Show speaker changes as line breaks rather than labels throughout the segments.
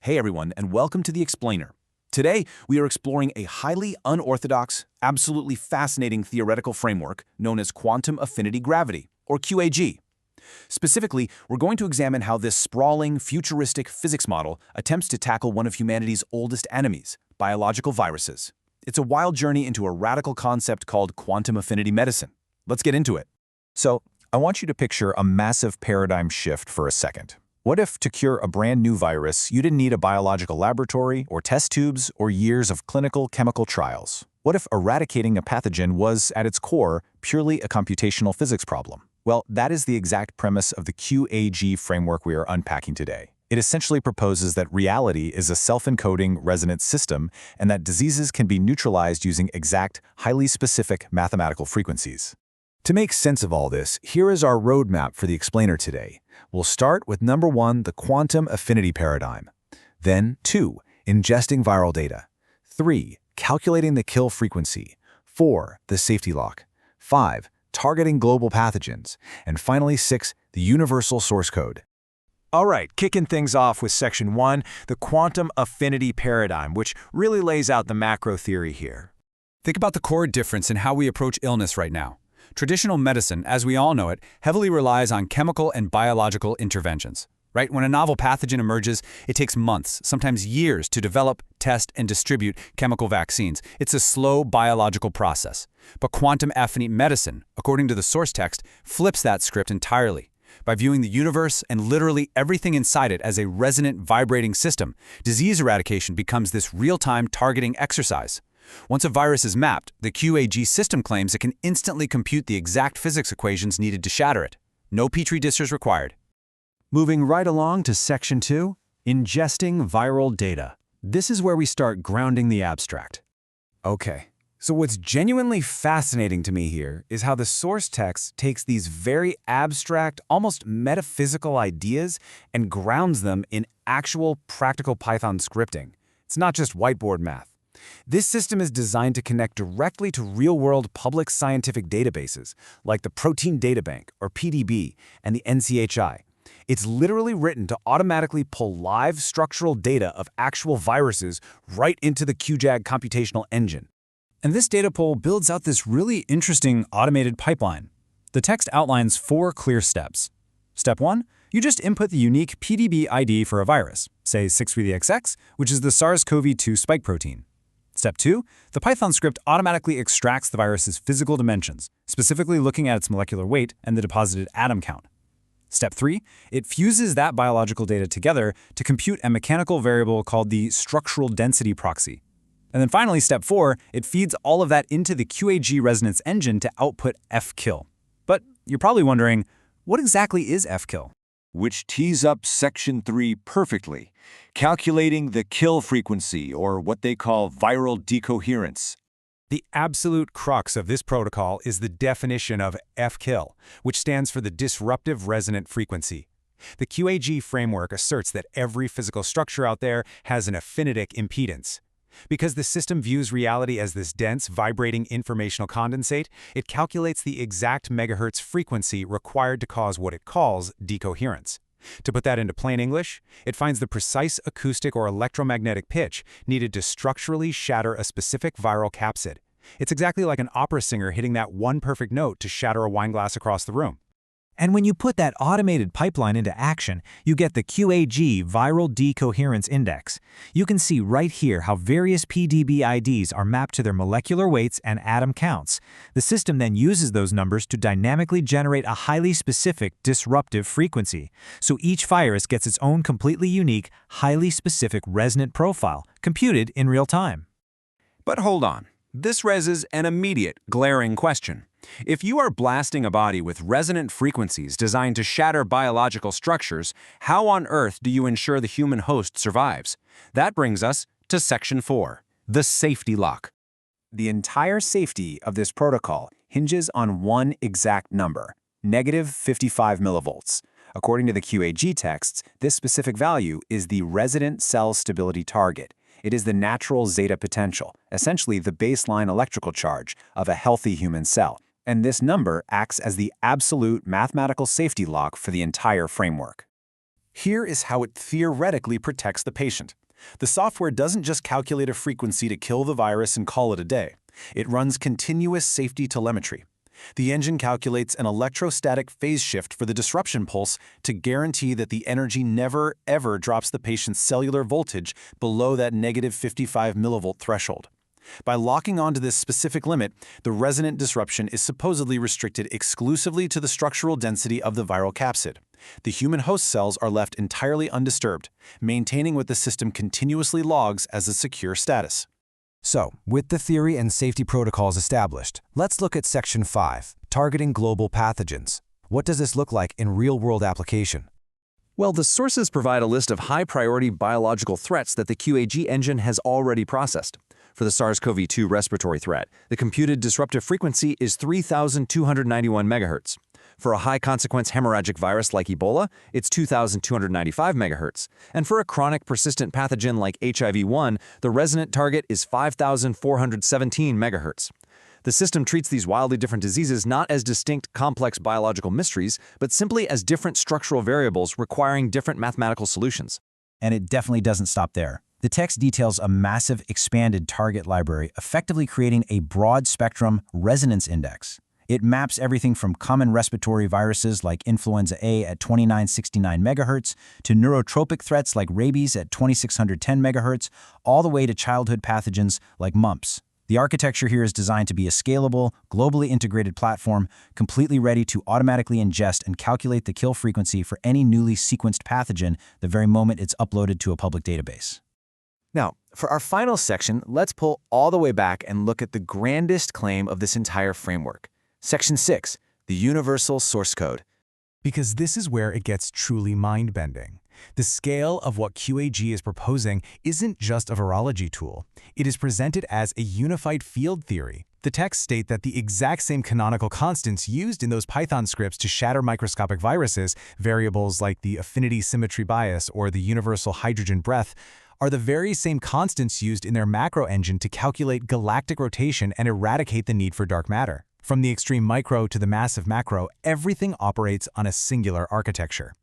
Hey everyone, and welcome to The Explainer. Today, we are exploring a highly unorthodox, absolutely fascinating theoretical framework known as quantum affinity gravity, or QAG. Specifically, we're going to examine how this sprawling, futuristic physics model attempts to tackle one of humanity's oldest enemies, biological viruses. It's a wild journey into a radical concept called quantum affinity medicine. Let's get into it.
So, I want you to picture a massive paradigm shift for a second. What if, to cure a brand new virus, you didn't need a biological laboratory or test tubes or years of clinical chemical trials? What if eradicating a pathogen was, at its core, purely a computational physics problem? Well, that is the exact premise of the QAG framework we are unpacking today. It essentially proposes that reality is a self-encoding resonance system and that diseases can be neutralized using exact, highly specific mathematical frequencies. To make sense of all this, here is our roadmap for the explainer today. We'll start with number 1, the quantum affinity paradigm. Then 2, ingesting viral data. 3, calculating the kill frequency. 4, the safety lock. 5, targeting global pathogens. And finally 6, the universal source code.
All right, kicking things off with section 1, the quantum affinity paradigm, which really lays out the macro theory here.
Think about the core difference in how we approach illness right now. Traditional medicine, as we all know it, heavily relies on chemical and biological interventions. Right? When a novel pathogen emerges, it takes months, sometimes years, to develop, test, and distribute chemical vaccines. It's a slow biological process. But quantum affinity medicine, according to the source text, flips that script entirely. By viewing the universe and literally everything inside it as a resonant, vibrating system, disease eradication becomes this real-time targeting exercise. Once a virus is mapped, the QAG system claims it can instantly compute the exact physics equations needed to shatter it. No petri dishes required.
Moving right along to section 2, ingesting viral data. This is where we start grounding the abstract. Okay, so what's genuinely fascinating to me here is how the source text takes these very abstract, almost metaphysical ideas and grounds them in actual practical Python scripting. It's not just whiteboard math. This system is designed to connect directly to real-world public scientific databases, like the Protein Data Bank, or PDB, and the NCHI. It's literally written to automatically pull live structural data of actual viruses right into the QAG computational engine.
And this data pull builds out this really interesting automated pipeline. The text outlines 4 clear steps. Step 1, you just input the unique PDB ID for a virus, say 633XX, which is the SARS-CoV-2 spike protein. Step 2, the Python script automatically extracts the virus's physical dimensions, specifically looking at its molecular weight and the deposited atom count. Step 3, it fuses that biological data together to compute a mechanical variable called the structural density proxy. And then finally, step 4, it feeds all of that into the QAG resonance engine to output fkill. But you're probably wondering, what exactly is fkill?
Which tees up section 3 perfectly, calculating the kill frequency, or what they call viral decoherence.
The absolute crux of this protocol is the definition of fkill, which stands for the disruptive resonant frequency. The QAG framework asserts that every physical structure out there has an affinitic impedance. Because the system views reality as this dense, vibrating informational condensate, it calculates the exact megahertz frequency required to cause what it calls decoherence. To put that into plain English, it finds the precise acoustic or electromagnetic pitch needed to structurally shatter a specific viral capsid. It's exactly like an opera singer hitting that one perfect note to shatter a wine glass across the room.
And when you put that automated pipeline into action, you get the QAG Viral Decoherence Index. You can see right here how various PDB IDs are mapped to their molecular weights and atom counts. The system then uses those numbers to dynamically generate a highly specific disruptive frequency. So each virus gets its own completely unique, highly specific resonant profile, computed in real time.
But hold on. This raises an immediate, glaring question. If you are blasting a body with resonant frequencies designed to shatter biological structures, how on earth do you ensure the human host survives? That brings us to section 4, the safety lock.
The entire safety of this protocol hinges on one exact number, -55 millivolts. According to the QAG texts, this specific value is the resident cell stability target. It is the natural zeta potential, essentially the baseline electrical charge of a healthy human cell. And this number acts as the absolute mathematical safety lock for the entire framework. Here is how it theoretically protects the patient. The software doesn't just calculate a frequency to kill the virus and call it a day. It runs continuous safety telemetry. The engine calculates an electrostatic phase shift for the disruption pulse to guarantee that the energy never, ever drops the patient's cellular voltage below that negative 55 millivolt threshold. By locking onto this specific limit, the resonant disruption is supposedly restricted exclusively to the structural density of the viral capsid. The human host cells are left entirely undisturbed, maintaining what the system continuously logs as a secure status.
So, with the theory and safety protocols established, let's look at Section 5, Targeting Global Pathogens. What does this look like in real-world application?
Well, the sources provide a list of high-priority biological threats that the QAG engine has already processed. For the SARS-CoV-2 respiratory threat, the computed disruptive frequency is 3,291 MHz. For a high-consequence hemorrhagic virus like Ebola, it's 2,295 MHz. And for a chronic persistent pathogen like HIV-1, the resonant target is 5,417 MHz. The system treats these wildly different diseases not as distinct, complex biological mysteries, but simply as different structural variables requiring different mathematical solutions.
And it definitely doesn't stop there. The text details a massive expanded target library, effectively creating a broad-spectrum resonance index. It maps everything from common respiratory viruses like influenza A at 2969 MHz to neurotropic threats like rabies at 2610 MHz, all the way to childhood pathogens like mumps. The architecture here is designed to be a scalable, globally integrated platform, completely ready to automatically ingest and calculate the kill frequency for any newly sequenced pathogen the very moment it's uploaded to a public database.
Now, for our final section, let's pull all the way back and look at the grandest claim of this entire framework. Section 6, the Universal Source Code.
Because this is where it gets truly mind-bending. The scale of what QAG is proposing isn't just a virology tool. It is presented as a unified field theory. The texts state that the exact same canonical constants used in those Python scripts to shatter microscopic viruses, variables like the affinity symmetry bias or the universal hydrogen breadth, are the very same constants used in their macro engine to calculate galactic rotation and eradicate the need for dark matter. From the extreme micro to the massive macro, everything operates on a singular architecture.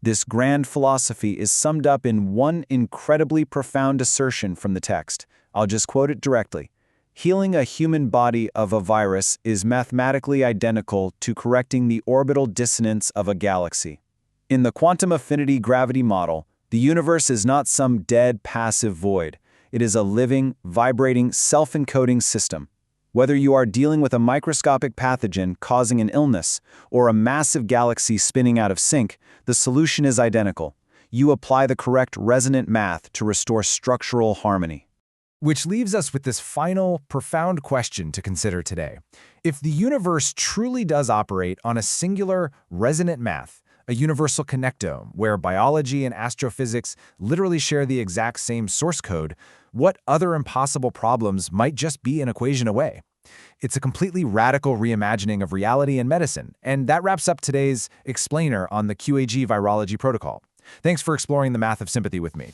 This grand philosophy is summed up in one incredibly profound assertion from the text. I'll just quote it directly. Healing a human body of a virus is mathematically identical to correcting the orbital dissonance of a galaxy. In the quantum affinity gravity model, the universe is not some dead, passive void. It is a living, vibrating, self-encoding system. Whether you are dealing with a microscopic pathogen causing an illness or a massive galaxy spinning out of sync, the solution is identical. You apply the correct resonant math to restore structural harmony.
Which leaves us with this final, profound question to consider today. If the universe truly does operate on a singular, resonant math, a universal connectome where biology and astrophysics literally share the exact same source code, what other impossible problems might just be an equation away? It's a completely radical reimagining of reality and medicine, and that wraps up today's explainer on the QAG Virology Protocol. Thanks for exploring the math of sympathy with me.